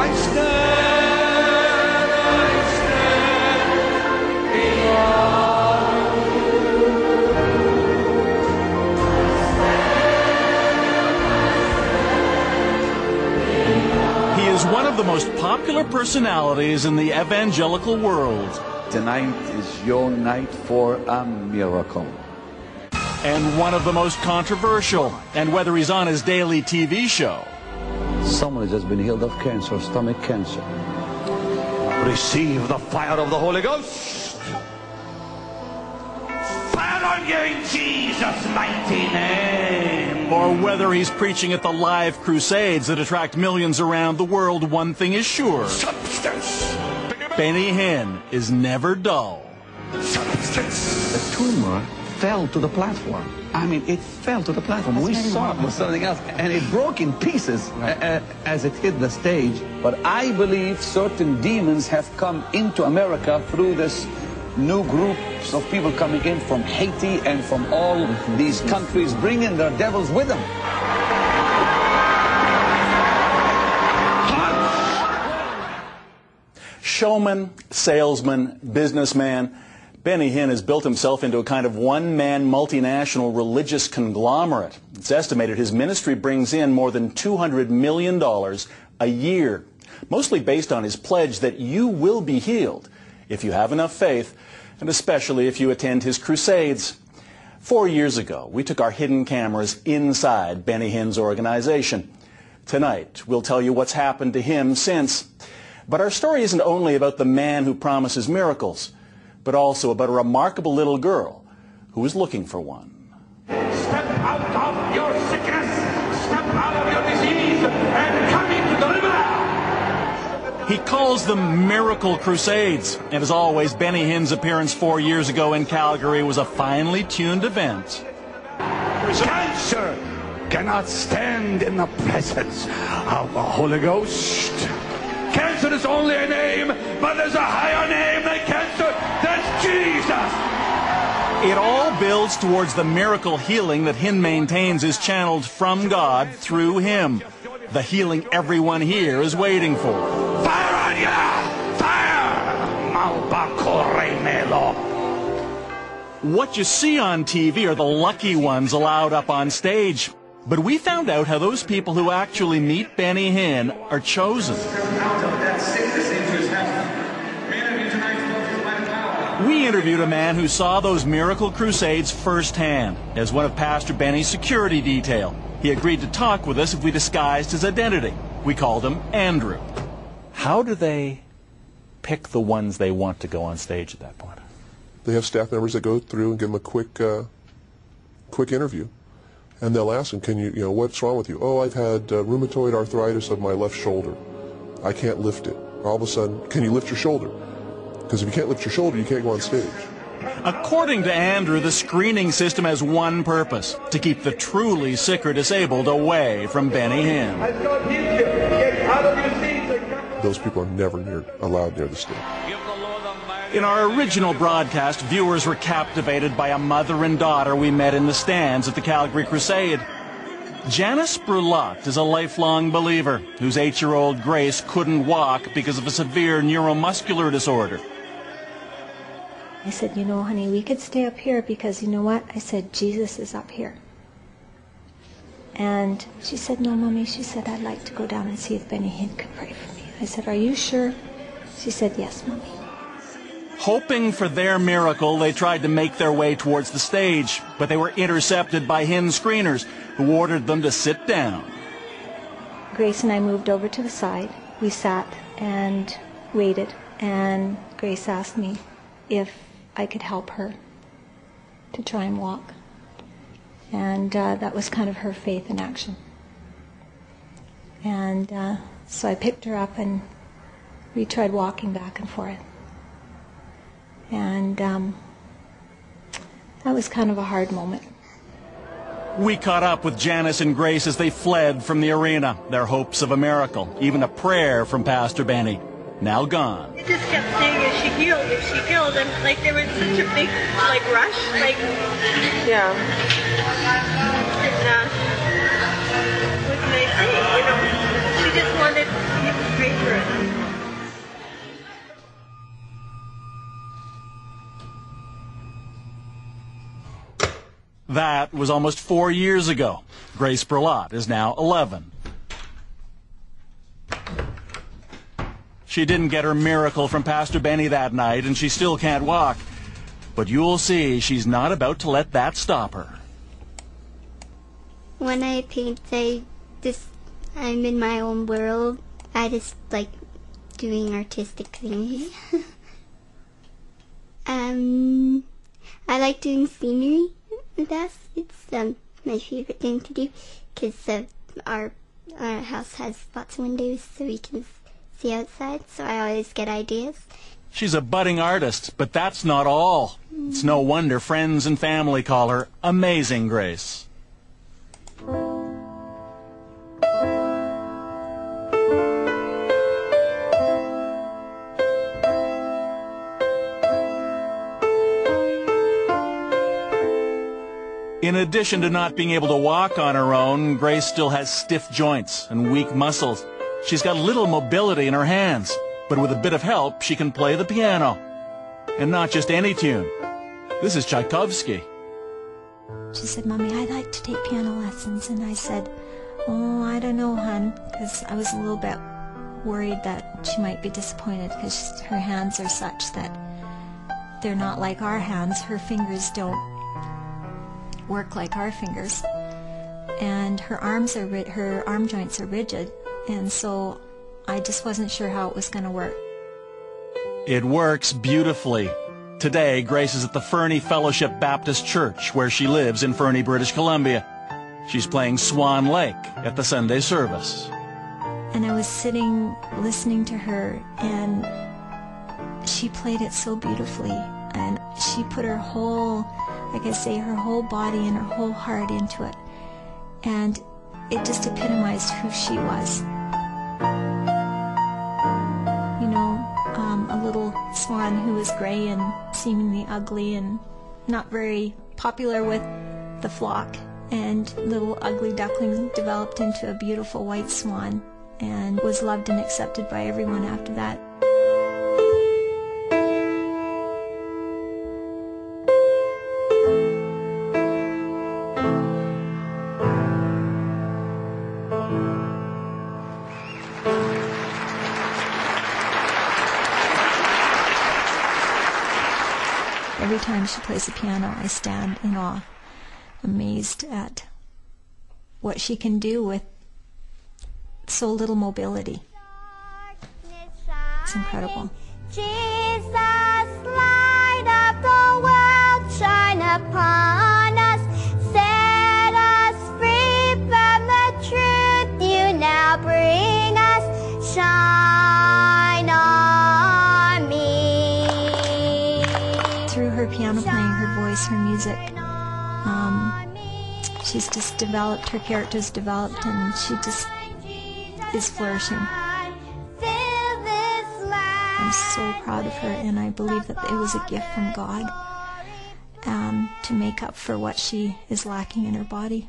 I stand He is one of the most popular personalities in the evangelical world. Tonight is your night for a miracle. And one of the most controversial, and whether he's on his daily TV show. Someone has just been healed of cancer, stomach cancer. Receive the fire of the Holy Ghost. Fire on you in Jesus' mighty name. Or whether he's preaching at the live crusades that attract millions around the world, one thing is sure. Substance. Benny Hinn is never dull. Substance. The tumor fell to the platform. I mean, it fell to the platform. We saw it was something else, and it broke in pieces as it hit the stage. But I believe certain demons have come into America through this new groups of people coming in from Haiti and from all these countries, bringing their devils with them. Showman, salesman, businessman, Benny Hinn has built himself into a kind of one-man multinational religious conglomerate. It's estimated his ministry brings in more than $200 million a year, mostly based on his pledge that you will be healed if you have enough faith, and especially if you attend his crusades. 4 years ago, we took our hidden cameras inside Benny Hinn's organization. Tonight, we'll tell you what's happened to him since. But our story isn't only about the man who promises miracles, but also about a remarkable little girl who was looking for one. Step out of your sickness, step out of your disease, and come into deliverance. He calls them Miracle Crusades, and as always, Benny Hinn's appearance 4 years ago in Calgary was a finely tuned event. Cancer cannot stand in the presence of the Holy Ghost. Cancer is only a name, but there's a higher name than cancer. That's Jesus. It all builds towards the miracle healing that Hinn maintains is channeled from God through him. The healing everyone here is waiting for. Fire on ya! Fire! Malbacoremelo. What you see on TV are the lucky ones allowed up on stage. But we found out how those people who actually meet Benny Hinn are chosen. We interviewed a man who saw those miracle crusades firsthand as one of Pastor Benny's security detail. He agreed to talk with us if we disguised his identity. We called him Andrew. How do they pick the ones they want to go on stage at that point? They have staff members that go through and give them a quick interview. And they'll ask them, what's wrong with you? Oh, I've had rheumatoid arthritis of my left shoulder. I can't lift it. All of a sudden, can you lift your shoulder? Because if you can't lift your shoulder, you can't go on stage. According to Andrew, the screening system has one purpose: to keep the truly sick or disabled away from Benny Hinn. Those people are never allowed near the stage. In our original broadcast, viewers were captivated by a mother and daughter we met in the stands at the Calgary Crusade. Janice Brulotte is a lifelong believer whose 8-year-old Grace couldn't walk because of a severe neuromuscular disorder. I said, honey, we could stay up here because you know what? I said, Jesus is up here. And she said, no, Mommy. She said, I'd like to go down and see if Benny Hinn could pray for me. I said, are you sure? She said, yes, Mommy. Hoping for their miracle, they tried to make their way towards the stage, but they were intercepted by Hinn screeners, who ordered them to sit down. Grace and I moved over to the side. We sat and waited, and Grace asked me if I could help her to try and walk. And that was kind of her faith in action. And so I picked her up, and we tried walking back and forth. And that was kind of a hard moment. We caught up with Janice and Grace as they fled from the arena, their hopes of a miracle, even a prayer from Pastor Benny, now gone. It just kept saying, is she healed, and like there was such a big rush, yeah. And what can I say, she just wanted pray for it. That was almost 4 years ago. Grace Berlot is now 11. She didn't get her miracle from Pastor Benny that night, and she still can't walk. But you'll see she's not about to let that stop her. When I paint, I'm in my own world. I just like doing artistic things. I like doing scenery. It's my favorite thing to do, because our house has lots of windows so we can see outside, so I always get ideas. She's a budding artist, but that's not all. It's no wonder friends and family call her Amazing Grace. In addition to not being able to walk on her own, Grace still has stiff joints and weak muscles. She's got little mobility in her hands, but with a bit of help, she can play the piano. And not just any tune. This is Tchaikovsky. She said, "Mommy, I'd like to take piano lessons." And I said, "Oh, I don't know, hon," because I was a little bit worried that she might be disappointed, because her hands are such that they're not like our hands. Her fingers don't work like our fingers, and her arm joints are rigid, and so I just wasn't sure how it was going to work. It works beautifully. Today, Grace is at the Fernie Fellowship Baptist Church, where she lives in Fernie, British Columbia. She's playing Swan Lake at the Sunday service. And I was sitting listening to her, and she played it so beautifully, and she put her whole, like I say, her whole body and her whole heart into it, and it just epitomized who she was. You know, a little swan who was gray and seemingly ugly and not very popular with the flock, and little ugly duckling developed into a beautiful white swan and was loved and accepted by everyone after that. Every time she plays the piano, I stand in awe, amazed at what she can do with so little mobility. It's incredible. Jesus, light of the world, shine upon us, set us free from the truth you now bring us, shine on me. Through her piano playing, her voice, her music, she's just developed, her character's developed, and she just is flourishing. I'm so proud of her, and I believe that it was a gift from God to make up for what she is lacking in her body.